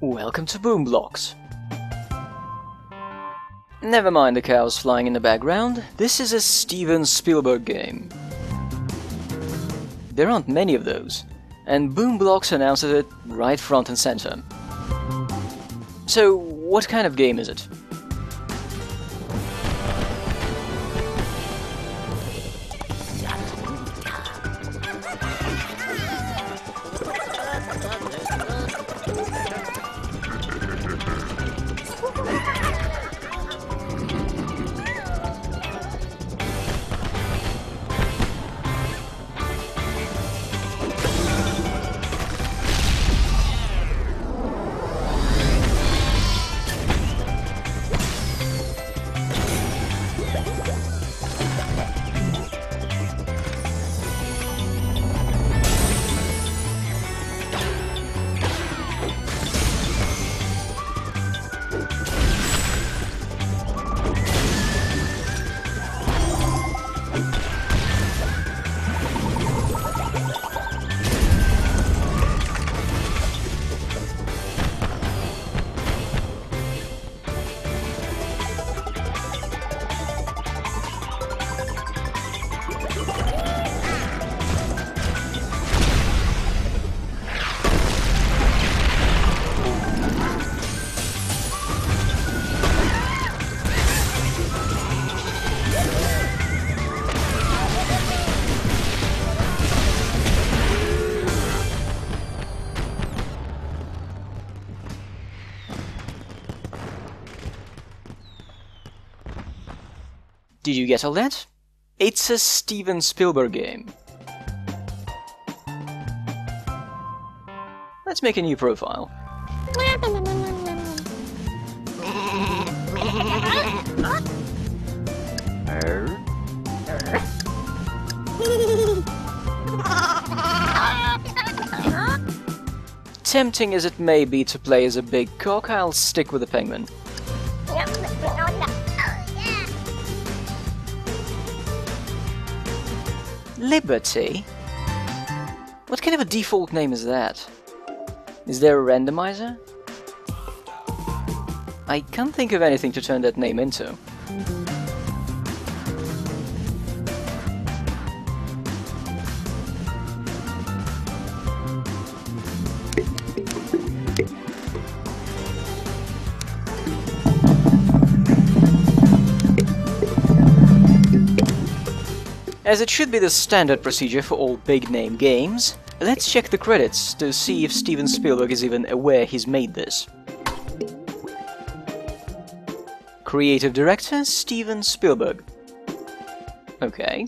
Welcome to Blox. Never mind the cows flying in the background, this is a Steven Spielberg game. There aren't many of those, and Blox announces it right front and center. So, what kind of game is it? Did you get all that? It's a Steven Spielberg game. Let's make a new profile. Tempting as it may be to play as a big cock, I'll stick with the penguin. Liberty? What kind of a default name is that? Is there a randomizer? I can't think of anything to turn that name into. As it should be the standard procedure for all big-name games, let's check the credits to see if Steven Spielberg is even aware he's made this. Creative Director, Steven Spielberg. Okay.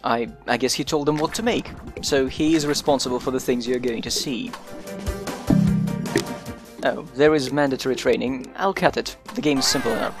I guess he told them what to make, so he is responsible for the things you're going to see. Oh, there is mandatory training. I'll cut it. The game's simple enough.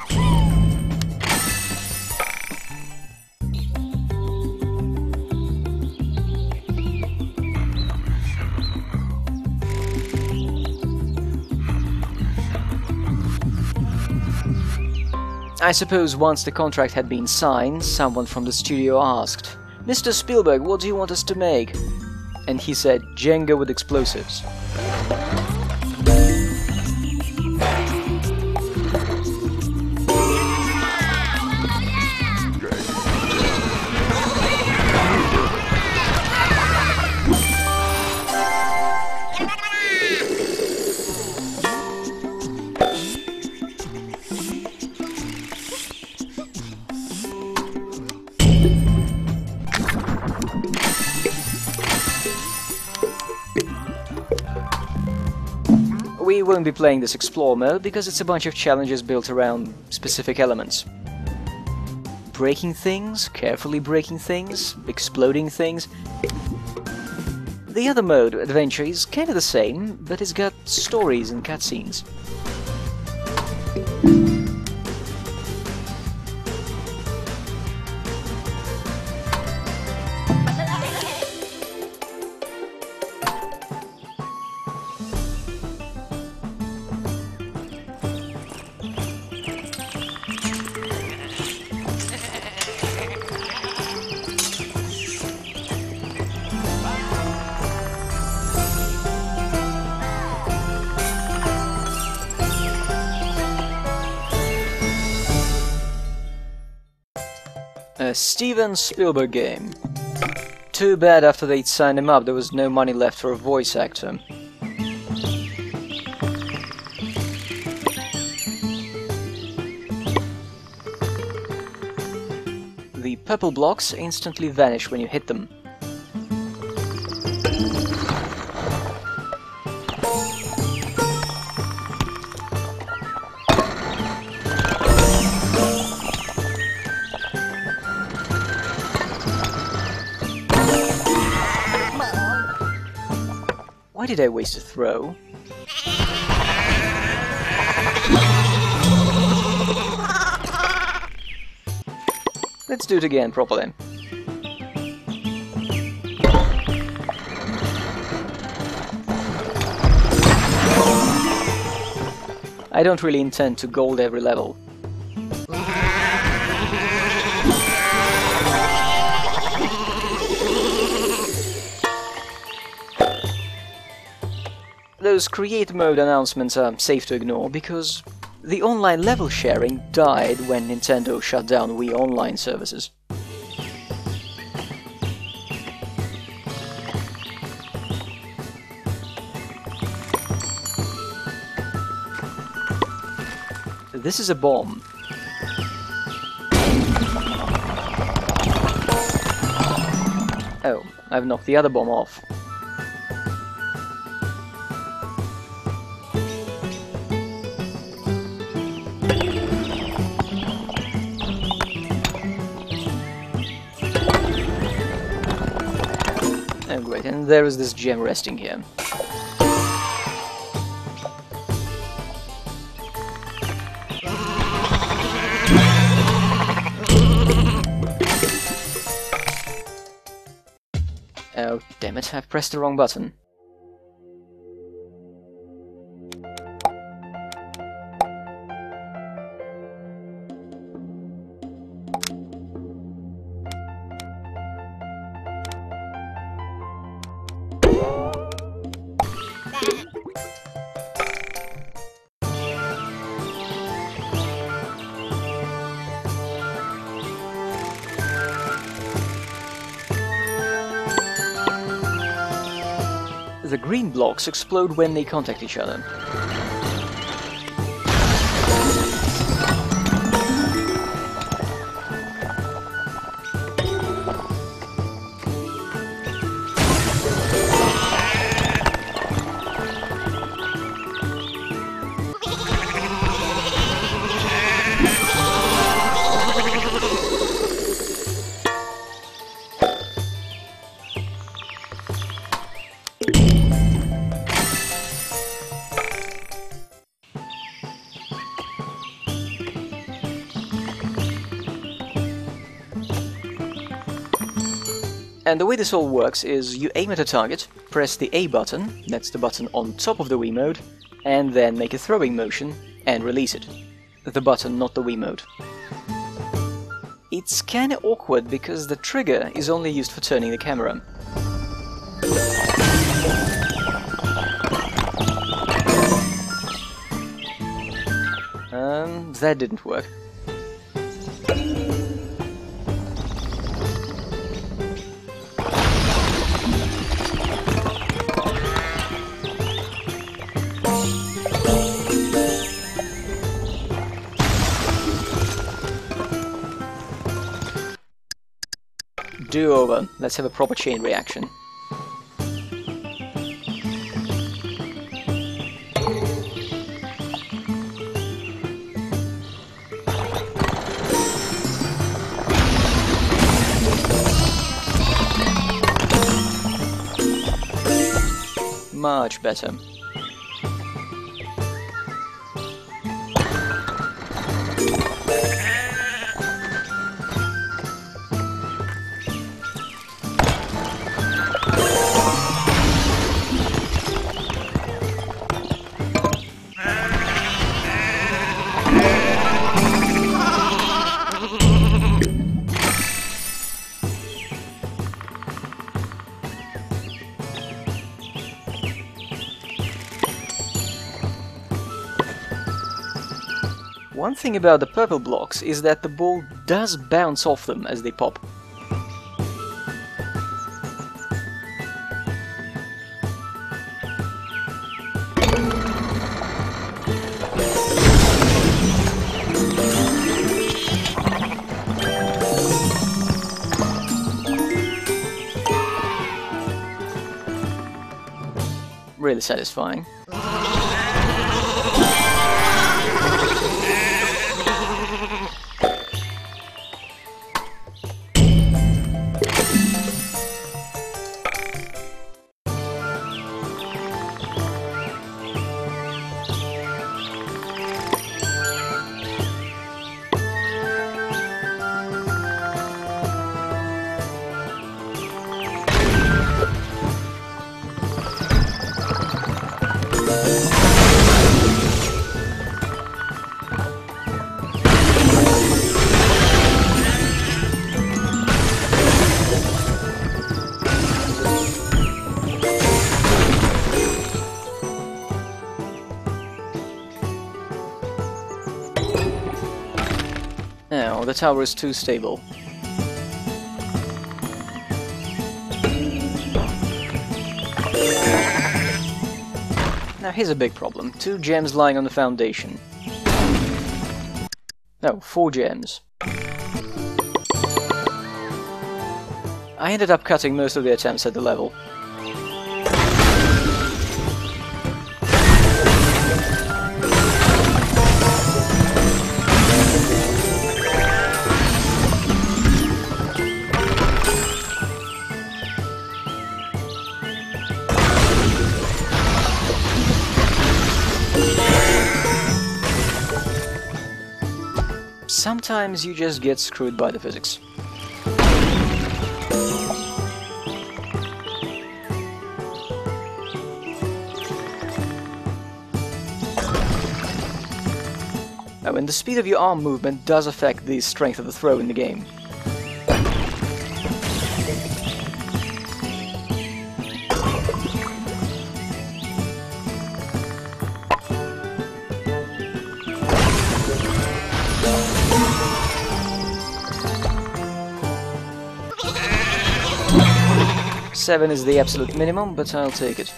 I suppose once the contract had been signed, someone from the studio asked, "Mr. Spielberg, what do you want us to make?" And he said, "Jenga with explosives." We won't be playing this Explore mode because it's a bunch of challenges built around specific elements. Breaking things, carefully breaking things, exploding things. The other mode, Adventure, is kind of the same, but it's got stories and cutscenes. A Steven Spielberg game. Too bad after they'd signed him up there was no money left for a voice actor. The purple blocks instantly vanish when you hit them. Why did I waste a throw? Let's do it again properly. I don't really intend to gold every level. Those create mode announcements are safe to ignore because the online level sharing died when Nintendo shut down Wii Online services. This is a bomb. Oh, I've knocked the other bomb off. Oh great, and there is this gem resting here. Oh, damn it, I've pressed the wrong button. The green blocks explode when they contact each other. And the way this all works is you aim at a target, press the A button, that's the button on top of the Wiimote, and then make a throwing motion and release it. The button, not the Wiimote. It's kinda awkward because the trigger is only used for turning the camera. That didn't work. Do-over. Let's have a proper chain reaction. Much better. One thing about the purple blocks is that the ball does bounce off them as they pop. Really satisfying. Now, the tower is too stable. Now here's a big problem. 2 gems lying on the foundation. No, 4 gems. I ended up cutting most of the attempts at the level. Sometimes you just get screwed by the physics. Oh, and the speed of your arm movement does affect the strength of the throw in the game. Seven is the absolute minimum, but I'll take it.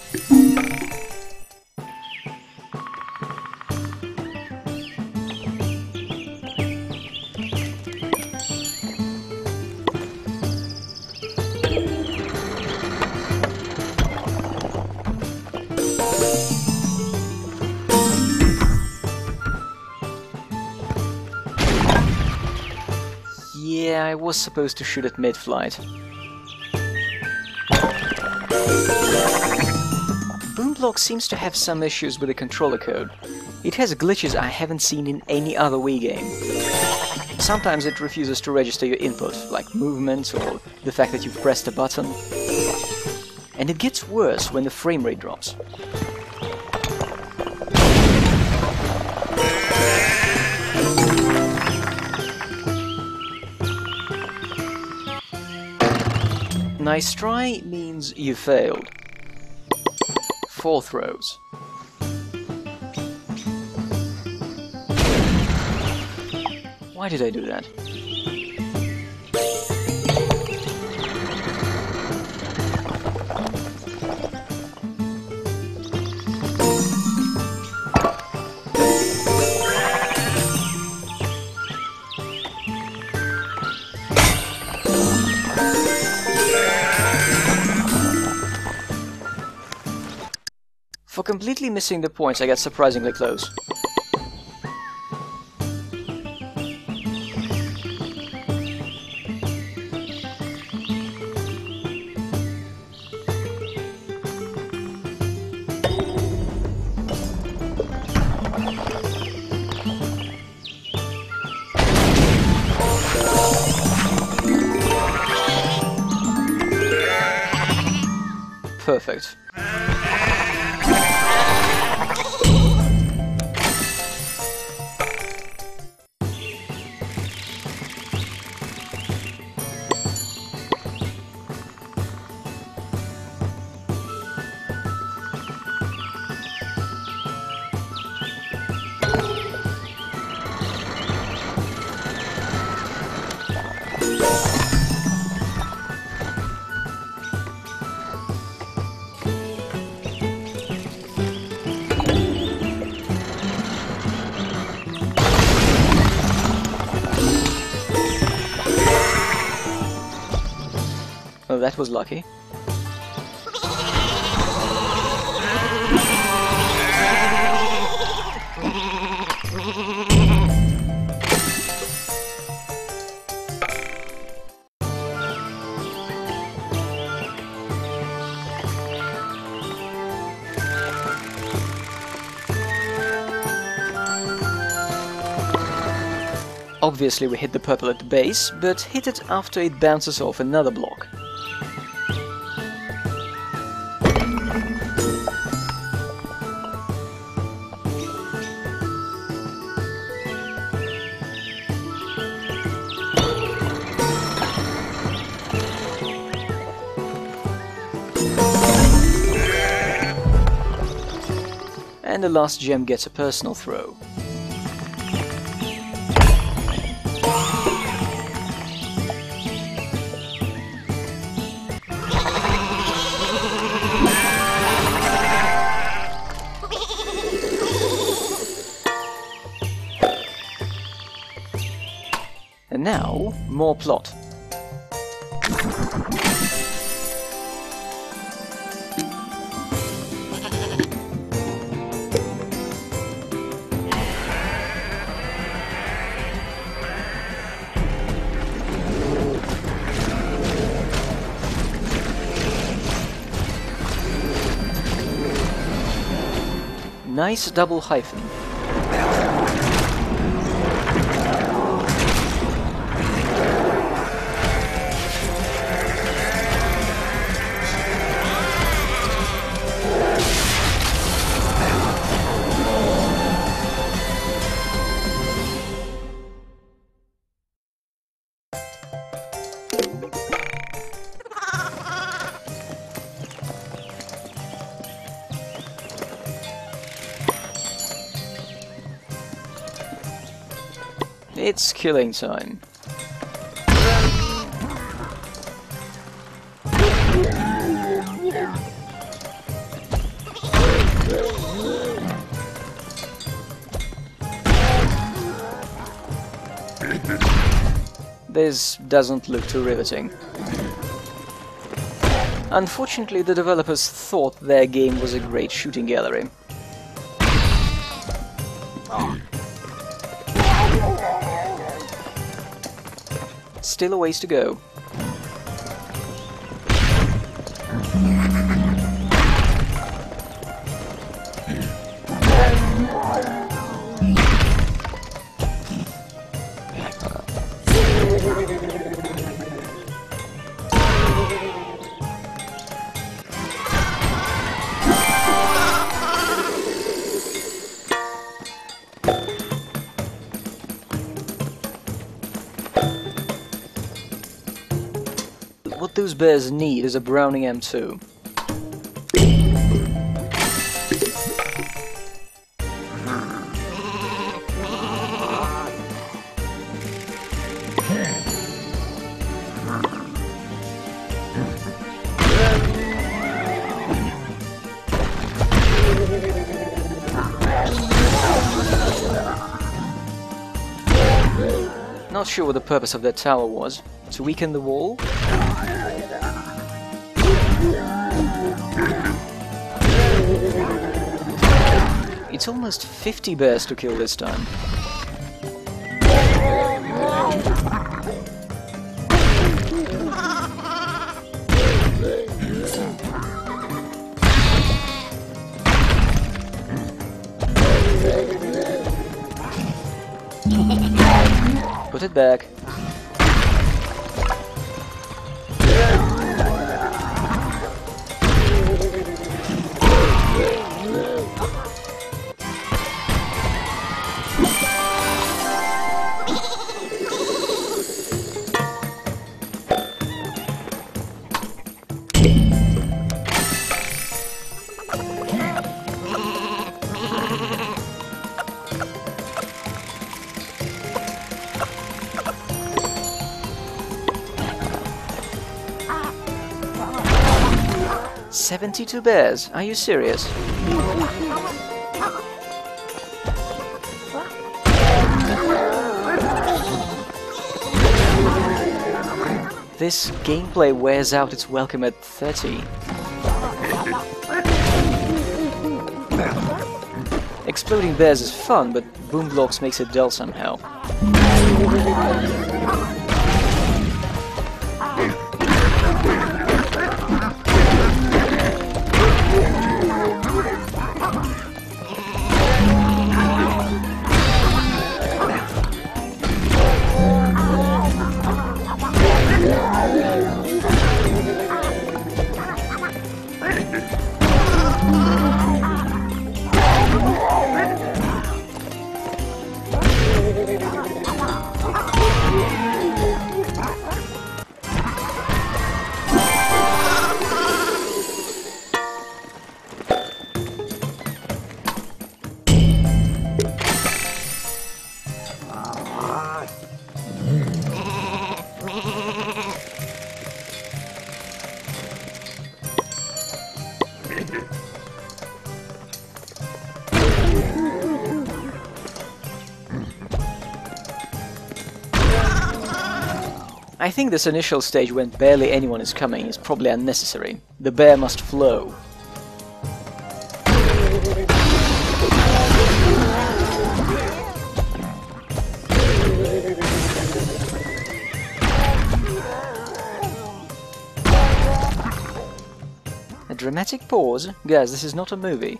Yeah, I was supposed to shoot at mid-flight. Blox seems to have some issues with the controller code. It has glitches I haven't seen in any other Wii game. Sometimes it refuses to register your input, like movement or the fact that you've pressed a button. And it gets worse when the frame rate drops. Nice try means you failed. 4 throws. Why did I do that? For completely missing the points, I got surprisingly close. Perfect. Well, that was lucky. Obviously we hit the purple at the base, but hit it after it bounces off another block. And the last gem gets a personal throw. And now, more plot. Nice double hyphen. It's killing time. This doesn't look too riveting. Unfortunately, the developers thought their game was a great shooting gallery. Still a ways to go. What those bears need is a Browning M2. Not sure what the purpose of that tower was. To weaken the wall? It's almost 50 bears to kill this time. Put it back. "72 bears? Are you serious?" This gameplay wears out its welcome at 30. Exploding bears is fun, but Boom Blox makes it dull somehow. I think this initial stage when barely anyone is coming is probably unnecessary. The bear must flow. A dramatic pause? Guys, this is not a movie.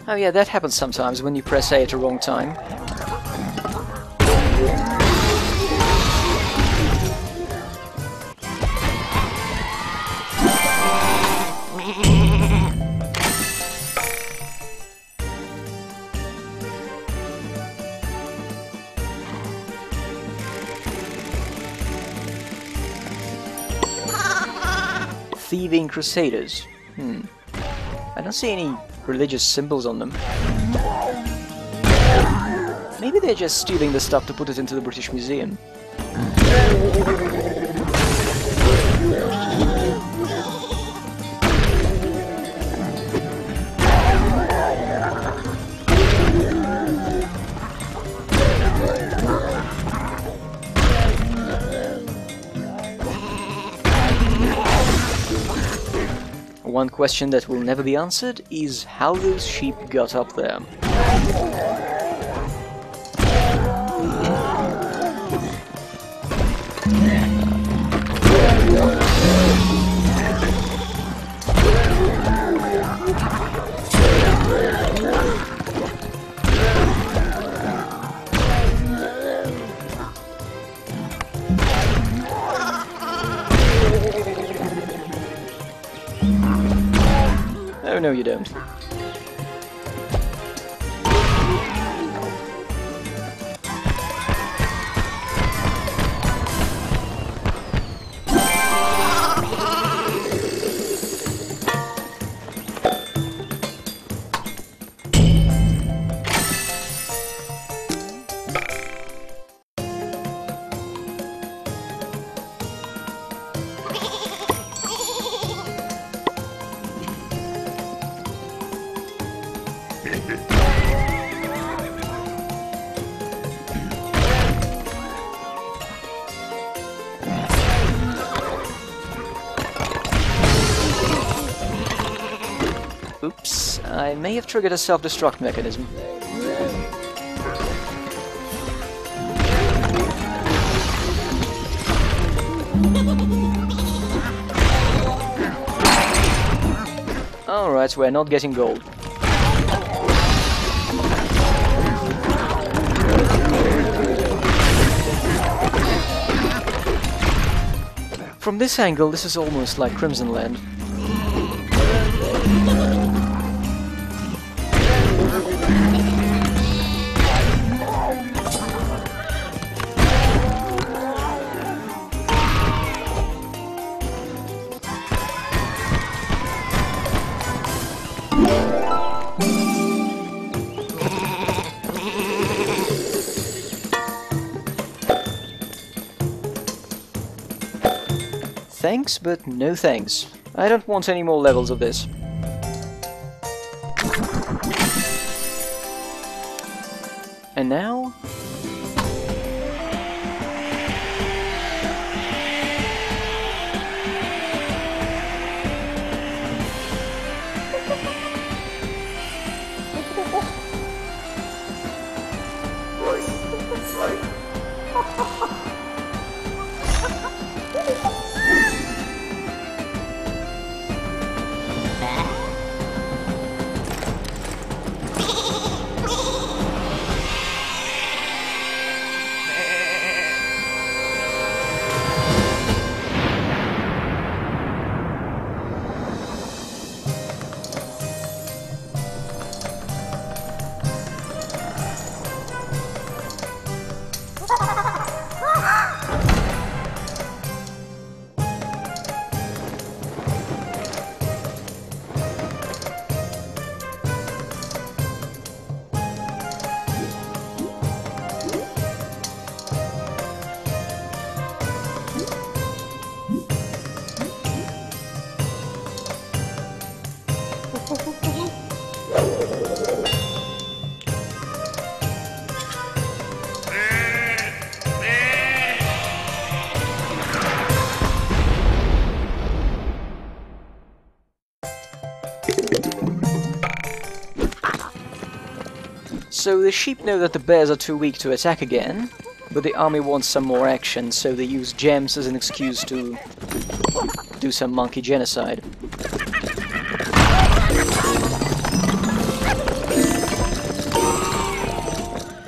Oh yeah, that happens sometimes when you press A at the wrong time. Thieving Crusaders. I don't see any religious symbols on them. Maybe they're just stealing the stuff to put it into the British Museum. One question that will never be answered is how those sheep got up there. Oh no, you don't. Oops, I may have triggered a self-destruct mechanism. Alright, we're not getting gold. From this angle, this is almost like Crimson Land. thanks, but no thanks. I don't want any more levels of this. And now... So the sheep know that the bears are too weak to attack again, but the army wants some more action, so they use gems as an excuse to do some monkey genocide.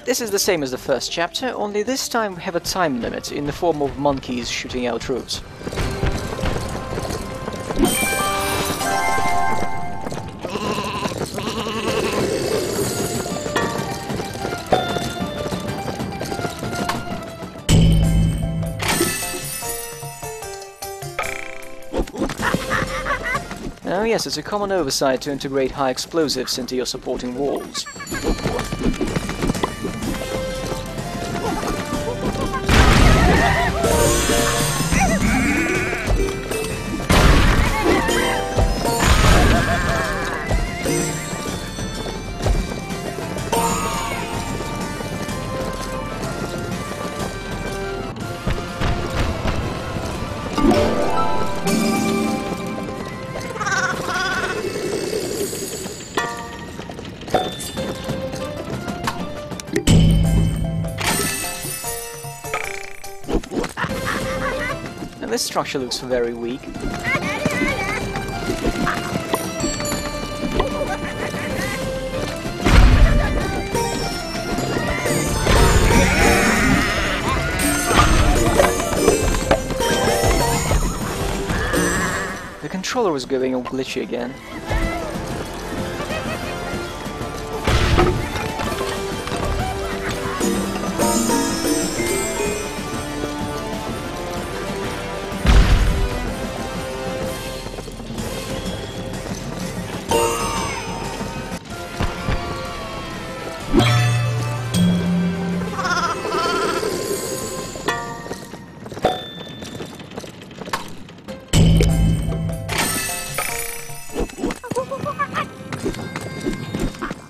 This is the same as the first chapter, only this time we have a time limit in the form of monkeys shooting our troops. Oh yes, it's a common oversight to integrate high explosives into your supporting walls. This structure looks very weak. The controller was going all glitchy again.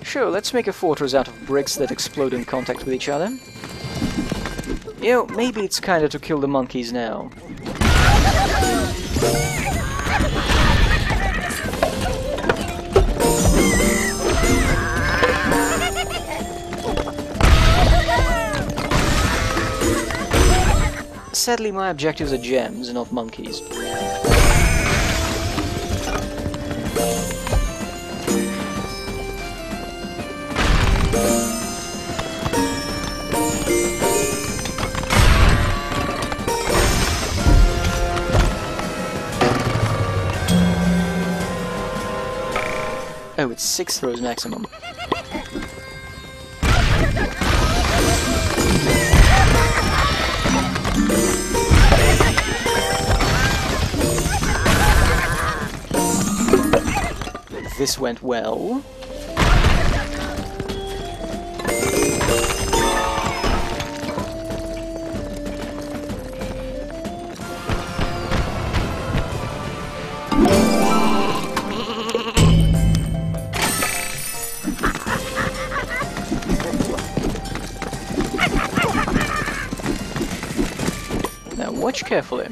Sure, let's make a fortress out of bricks that explode in contact with each other. You know, maybe it's kinda to kill the monkeys now. Sadly, my objectives are gems, not monkeys. Oh, it's 6 throws maximum. This went well. carefully.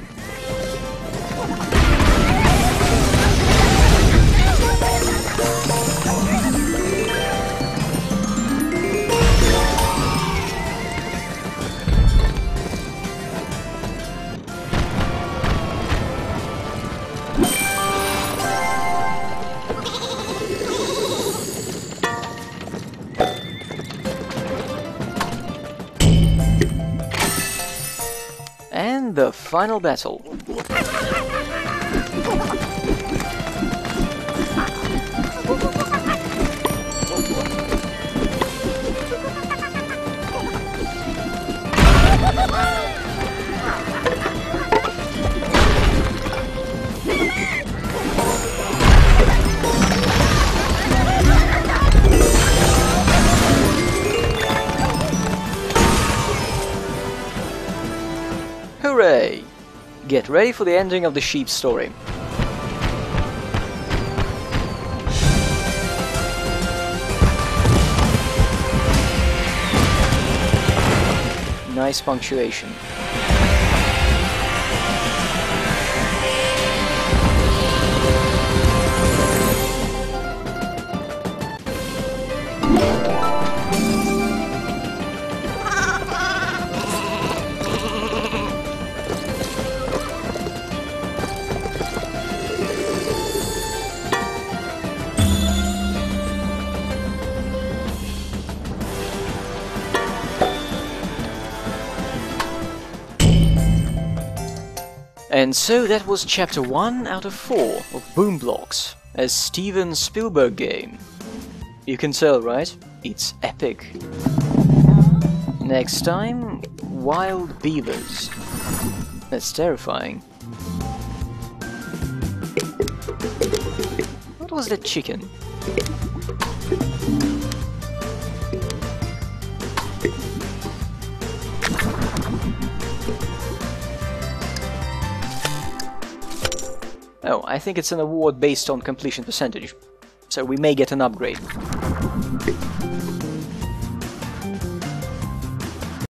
And the final battle. Hooray! Get ready for the ending of the sheep story. Nice punctuation. And so that was chapter 1 out of 4 of Blox, a Steven Spielberg game. You can tell, right? It's epic. Next time, wild beavers. That's terrifying. What was that chicken? Oh, I think it's an award based on completion percentage, so we may get an upgrade.